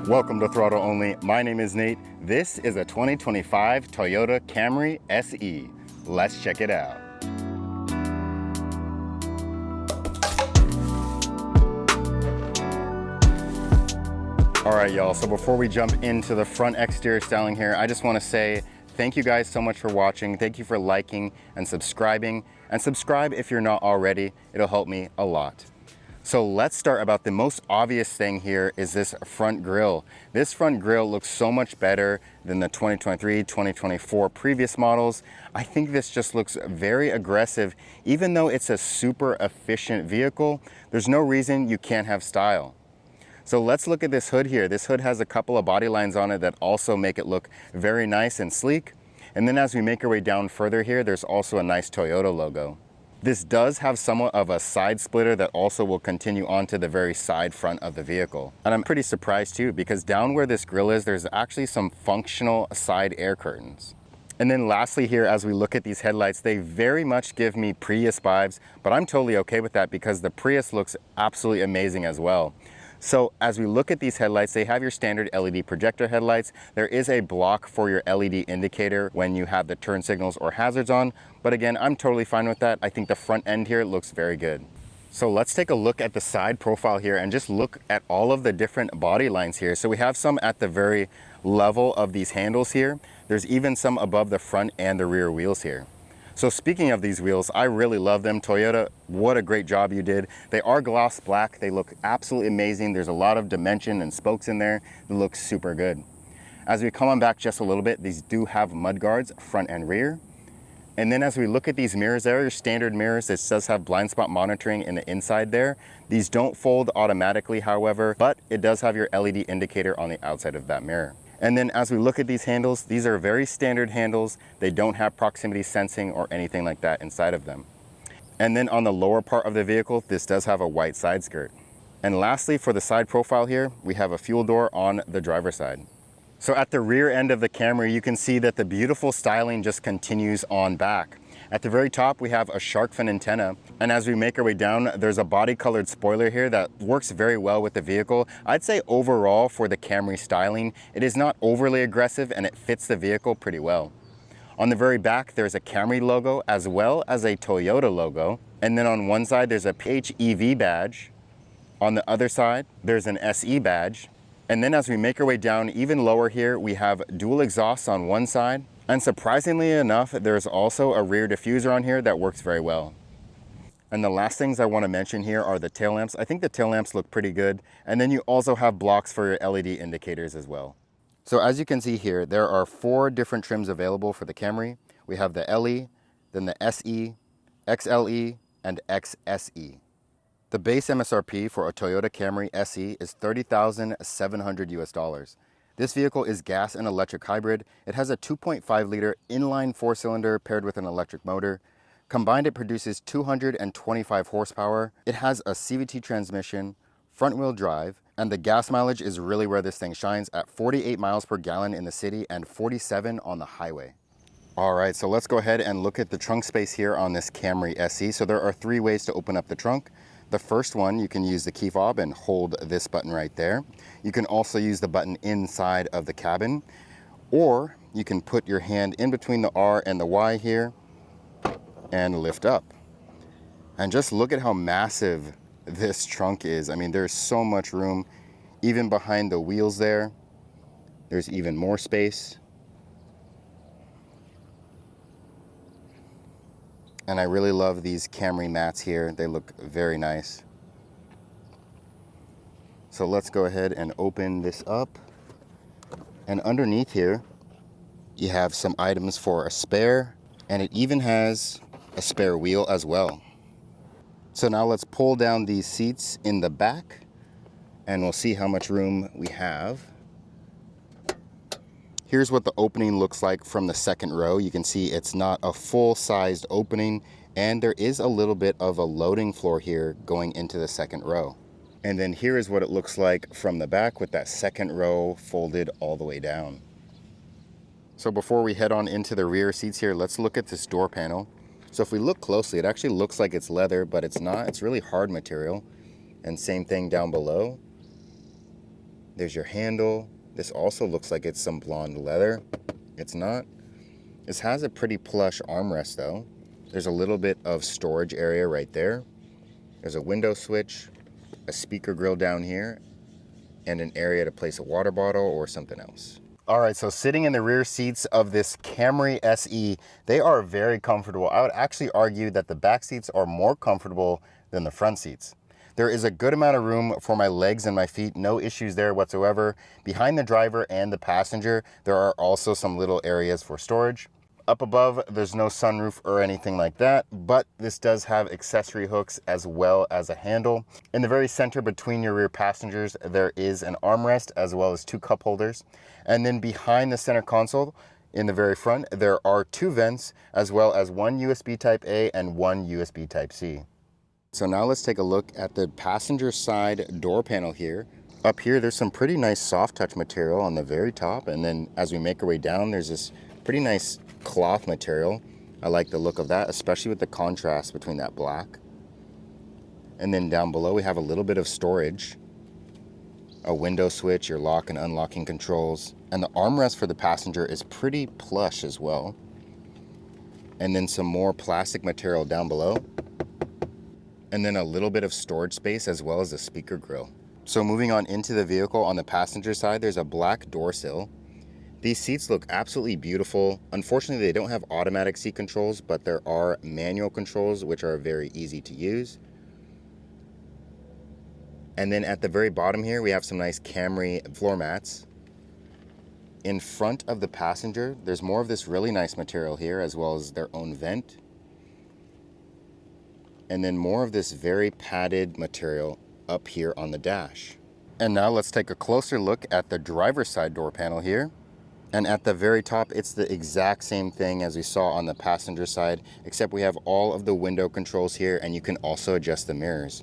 Welcome to Throttle Only. My name is Nate. This is a 2025 Toyota Camry SE. Let's check it out. All right, y'all, so before we jump into the front exterior styling here, I just want to say thank you guys so much for watching. Thank you for liking and subscribing. And subscribe if you're not already. It'll help me a lot. So let's start about the most obvious thing here is this front grille. This front grille looks so much better than the 2023, 2024 previous models. I think this just looks very aggressive. Even though it's a super efficient vehicle, there's no reason you can't have style. So let's look at this hood here. This hood has a couple of body lines on it that also make it look very nice and sleek. And then as we make our way down further here, there's also a nice Toyota logo. This does have somewhat of a side splitter that also will continue onto the very side front of the vehicle. And I'm pretty surprised too, because down where this grille is, there's actually some functional side air curtains. And then lastly here, as we look at these headlights, they very much give me Prius vibes, but I'm totally okay with that because the Prius looks absolutely amazing as well. So as we look at these headlights, they have your standard LED projector headlights. There is a block for your LED indicator when you have the turn signals or hazards on. But again, I'm totally fine with that. I think the front end here looks very good. So let's take a look at the side profile here and just look at all of the different body lines here. So we have some at the very level of these handles here. There's even some above the front and the rear wheels here. So speaking of these wheels, I really love them. Toyota, what a great job you did. They are gloss black. They look absolutely amazing. There's a lot of dimension and spokes in there. It looks super good. As we come on back just a little bit, these do have mud guards, front and rear. And then as we look at these mirrors, they're your standard mirrors. This does have blind spot monitoring in the inside there. These don't fold automatically, however, but it does have your LED indicator on the outside of that mirror. And then as we look at these handles, these are very standard handles. They don't have proximity sensing or anything like that inside of them. And then on the lower part of the vehicle, this does have a white side skirt. And lastly, for the side profile here, we have a fuel door on the driver's side. So at the rear end of the Camry, you can see that the beautiful styling just continues on back. At the very top, we have a shark fin antenna. And as we make our way down, there's a body colored spoiler here that works very well with the vehicle. I'd say overall for the Camry styling, it is not overly aggressive and it fits the vehicle pretty well. On the very back, there's a Camry logo as well as a Toyota logo. And then on one side, there's a PHEV badge. On the other side, there's an SE badge. And then as we make our way down even lower here, we have dual exhausts on one side. And surprisingly enough, there's also a rear diffuser on here that works very well. And the last things I want to mention here are the tail lamps. I think the tail lamps look pretty good. And then you also have blocks for your LED indicators as well. So as you can see here, there are 4 different trims available for the Camry. We have the LE, then the SE, XLE, and XSE. The base MSRP for a Toyota Camry SE is $30,700 US. This vehicle is gas and electric hybrid. It has a 2.5 liter inline 4-cylinder paired with an electric motor. Combined, it produces 225 horsepower. It has a CVT transmission, front wheel drive, and the gas mileage is really where this thing shines at 48 miles per gallon in the city and 47 on the highway. All right, so let's go ahead and look at the trunk space here on this Camry SE. So there are 3 ways to open up the trunk. The first one, you can use the key fob and hold this button right there. You can also use the button inside of the cabin, or you can put your hand in between the R and the Y here and lift up. And just look at how massive this trunk is. I mean, there's so much room. Even behind the wheels there, there's even more space. And I really love these Camry mats here. They look very nice. So let's go ahead and open this up. And underneath here, you have some items for a spare, and it even has a spare wheel as well. So now let's pull down these seats in the back, and we'll see how much room we have. Here's what the opening looks like from the second row. You can see it's not a full-sized opening, and there is a little bit of a loading floor here going into the second row. And then here is what it looks like from the back with that second row folded all the way down. So before we head on into the rear seats here, let's look at this door panel. So if we look closely, it actually looks like it's leather, but it's not. It's really hard material. And same thing down below. There's your handle. This also looks like it's some blonde leather. It's not. This has a pretty plush armrest though. There's a little bit of storage area right there. There's a window switch, a speaker grill down here, and an area to place a water bottle or something else. All right, so sitting in the rear seats of this Camry SE, they are very comfortable. I would actually argue that the back seats are more comfortable than the front seats. There is a good amount of room for my legs and my feet, no issues there whatsoever. Behind the driver and the passenger, there are also some little areas for storage. Up above, there's no sunroof or anything like that, but this does have accessory hooks as well as a handle. In the very center between your rear passengers, there is an armrest as well as two cup holders. And then behind the center console, in the very front, there are two vents as well as one USB Type A and one USB Type C. So now let's take a look at the passenger side door panel here. Up here, there's some pretty nice soft touch material on the very top. And then as we make our way down, there's this pretty nice cloth material. I like the look of that, especially with the contrast between that black. And then down below we have a little bit of storage, a window switch, your lock and unlocking controls, and the armrest for the passenger is pretty plush as well. And then some more plastic material down below, and then a little bit of storage space as well as a speaker grill. So moving on into the vehicle, on the passenger side there's a black door sill. These seats look absolutely beautiful. Unfortunately, they don't have automatic seat controls, but there are manual controls, which are very easy to use. And then at the very bottom here, we have some nice Camry floor mats. In front of the passenger, there's more of this really nice material here, as well as their own vent. And then more of this very padded material up here on the dash. And now let's take a closer look at the driver's side door panel here. And at the very top, it's the exact same thing as we saw on the passenger side, except we have all of the window controls here, and you can also adjust the mirrors.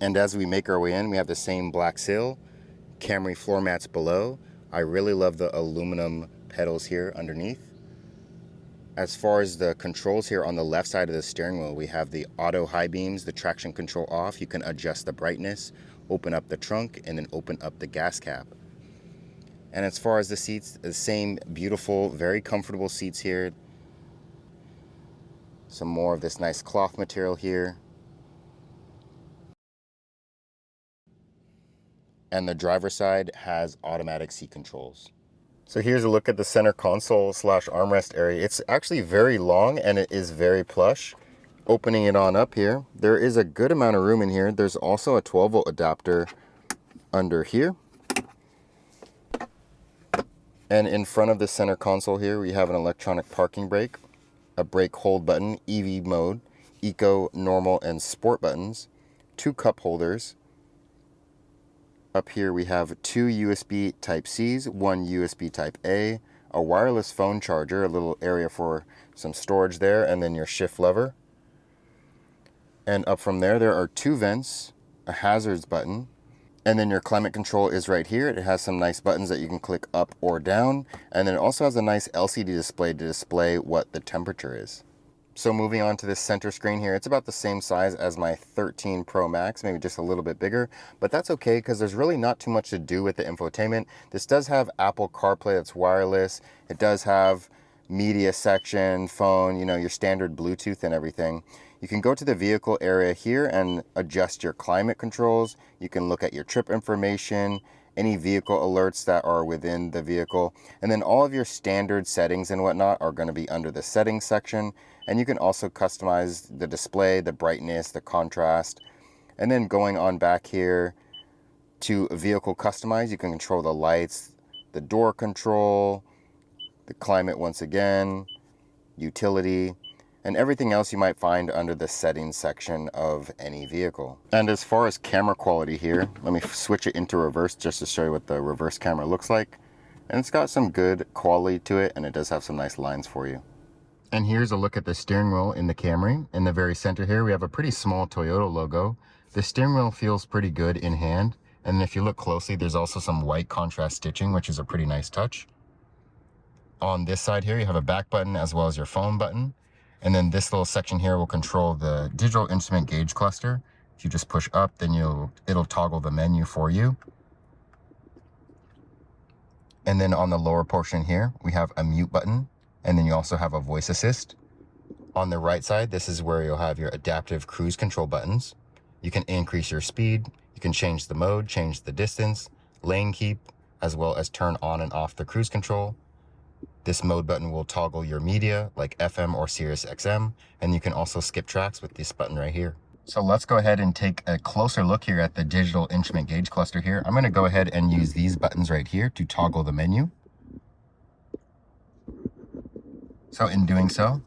And as we make our way in, we have the same black sill, Camry floor mats below. I really love the aluminum pedals here underneath. As far as the controls here on the left side of the steering wheel, we have the auto high beams, the traction control off. You can adjust the brightness, open up the trunk, and then open up the gas cap. And as far as the seats, the same beautiful, very comfortable seats here. Some more of this nice cloth material here. And the driver's side has automatic seat controls. So here's a look at the center console / armrest area. It's actually very long and it is very plush. Opening it on up here, there is a good amount of room in here. There's also a 12-volt adapter under here. And in front of the center console here, we have an electronic parking brake, a brake hold button, EV mode, Eco, Normal, and Sport buttons, two cup holders. Up here we have two USB Type-Cs, one USB Type-A, a wireless phone charger, a little area for some storage there, and then your shift lever. And up from there are two vents, a hazards button, and then your climate control is right here. It has some nice buttons that you can click up or down. And then it also has a nice LCD display to display what the temperature is. So moving on to this center screen here, it's about the same size as my 13 Pro Max, maybe just a little bit bigger, but that's okay because there's really not too much to do with the infotainment. This does have Apple CarPlay that's wireless. It does have media section, phone, your standard Bluetooth and everything. You can go to the vehicle area here and adjust your climate controls. You can look at your trip information, any vehicle alerts that are within the vehicle, and then all of your standard settings and whatnot are going to be under the settings section. And you can also customize the display, the brightness, the contrast. And then going on back here to vehicle customize, you can control the lights, the door control, the climate once again, utility, and everything else you might find under the settings section of any vehicle. And as far as camera quality here, let me switch it into reverse just to show you what the reverse camera looks like. And it's got some good quality to it, and it does have some nice lines for you. And here's a look at the steering wheel in the Camry. In the very center here, we have a pretty small Toyota logo. The steering wheel feels pretty good in hand. And if you look closely, there's also some white contrast stitching, which is a pretty nice touch. On this side here, you have a back button as well as your phone button. And then this little section here will control the digital instrument gauge cluster. If you just push up, then it'll toggle the menu for you. And then on the lower portion here, we have a mute button, and then you also have a voice assist. On the right side, this is where you'll have your adaptive cruise control buttons. You can increase your speed, you can change the mode, change the distance, lane keep, as well as turn on and off the cruise control. This mode button will toggle your media like FM or Sirius XM, and you can also skip tracks with this button right here. So let's go ahead and take a closer look here at the digital instrument gauge cluster here. I'm going to go ahead and use these buttons right here to toggle the menu. So in doing so,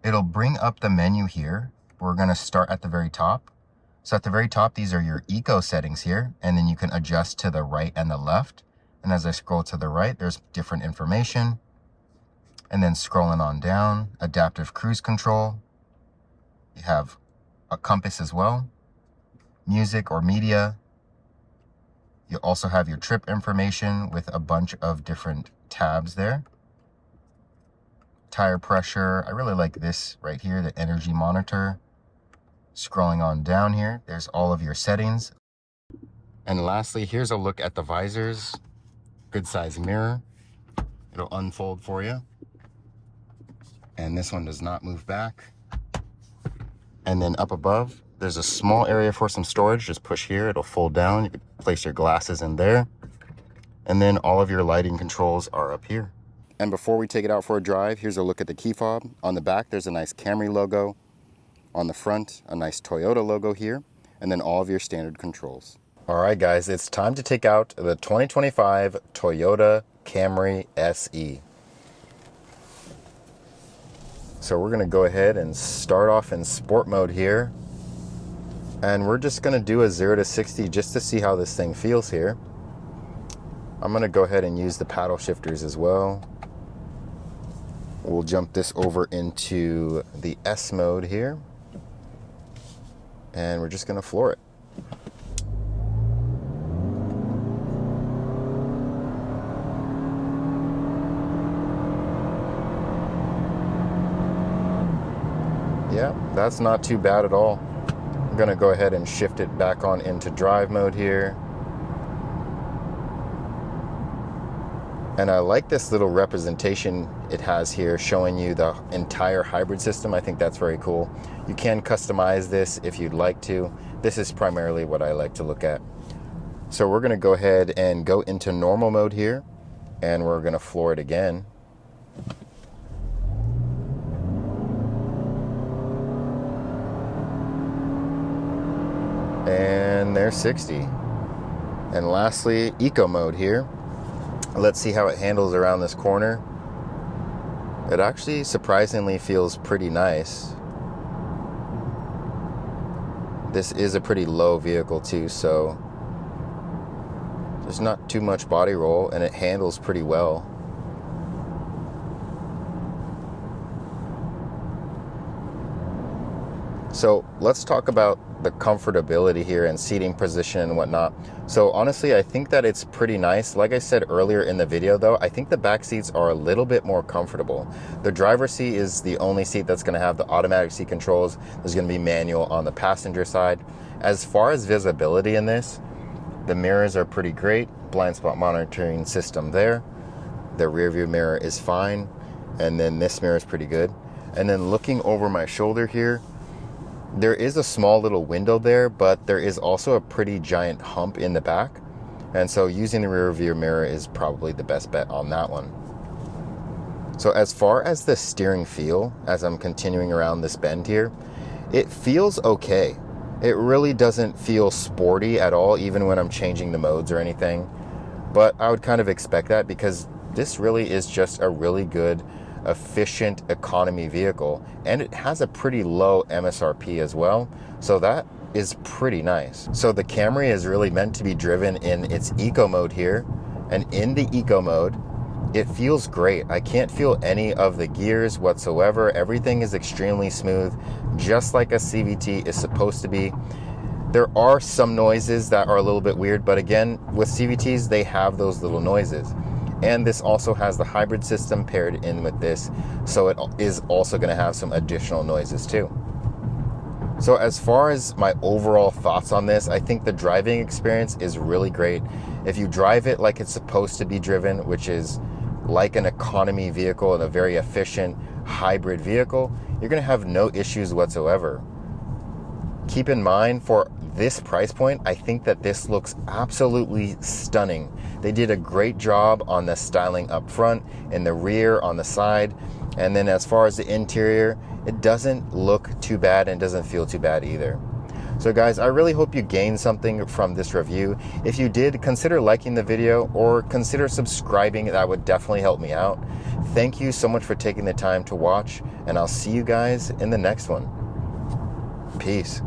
it'll bring up the menu here. We're going to start at the very top. So at the very top, these are your eco settings here, and then you can adjust to the right and the left. And as I scroll to the right, there's different information. And then scrolling on down, adaptive cruise control. You have a compass as well, music or media. You also have your trip information with a bunch of different tabs there. Tire pressure, I really like this right here, the energy monitor. Scrolling on down here, there's all of your settings. And lastly, here's a look at the visors. Good size mirror. It'll unfold for you. And this one does not move back. And then up above, there's a small area for some storage. Just push here, it'll fold down. You can place your glasses in there. And then all of your lighting controls are up here. And before we take it out for a drive, here's a look at the key fob. On the back, there's a nice Camry logo. On the front, a nice Toyota logo here. And then all of your standard controls. All right, guys, it's time to take out the 2025 Toyota Camry SE. So we're gonna go ahead and start off in sport mode here. And we're just gonna do a 0 to 60 just to see how this thing feels here. I'm gonna go ahead and use the paddle shifters as well. We'll jump this over into the S mode here. And we're just gonna floor it. Yeah, that's not too bad at all. I'm gonna go ahead and shift it back on into drive mode here. And I like this little representation it has here showing you the entire hybrid system. I think that's very cool. You can customize this if you'd like to. This is primarily what I like to look at. So we're gonna go ahead and go into normal mode here, and we're gonna floor it again. And there's 60. And lastly, eco mode here. Let's see how it handles around this corner. It actually surprisingly feels pretty nice. This is a pretty low vehicle too, so there's not too much body roll and it handles pretty well. So let's talk about the comfortability here and seating position and whatnot. So honestly, I think that it's pretty nice. Like I said earlier in the video though, I think the back seats are a little bit more comfortable. The driver's seat is the only seat that's gonna have the automatic seat controls. There's gonna be manual on the passenger side. As far as visibility in this, the mirrors are pretty great. Blind spot monitoring system there. The rear view mirror is fine. And then this mirror is pretty good. And then looking over my shoulder here, there is a small little window there, but there is also a pretty giant hump in the back. And so using the rear view mirror is probably the best bet on that one. So as far as the steering feel, as I'm continuing around this bend here, it feels okay. It really doesn't feel sporty at all, even when I'm changing the modes or anything. But I would kind of expect that because this really is just a really good, efficient economy vehicle, and it has a pretty low MSRP as well, so that is pretty nice. So the Camry is really meant to be driven in its eco mode here, and in the eco mode it feels great. I can't feel any of the gears whatsoever. Everything is extremely smooth, just like a CVT is supposed to be. There are some noises that are a little bit weird, but again, with CVTs they have those little noises. And this also has the hybrid system paired in with this, so it is also going to have some additional noises too. So as far as my overall thoughts on this, I think the driving experience is really great. If you drive it like it's supposed to be driven, which is like an economy vehicle and a very efficient hybrid vehicle, you're going to have no issues whatsoever. Keep in mind, for this price point, I think that this looks absolutely stunning. They did a great job on the styling up front, in the rear, on the side, and then as far as the interior, it doesn't look too bad and doesn't feel too bad either. So guys, I really hope you gained something from this review. If you did, consider liking the video or consider subscribing. That would definitely help me out. Thank you so much for taking the time to watch, and I'll see you guys in the next one. Peace.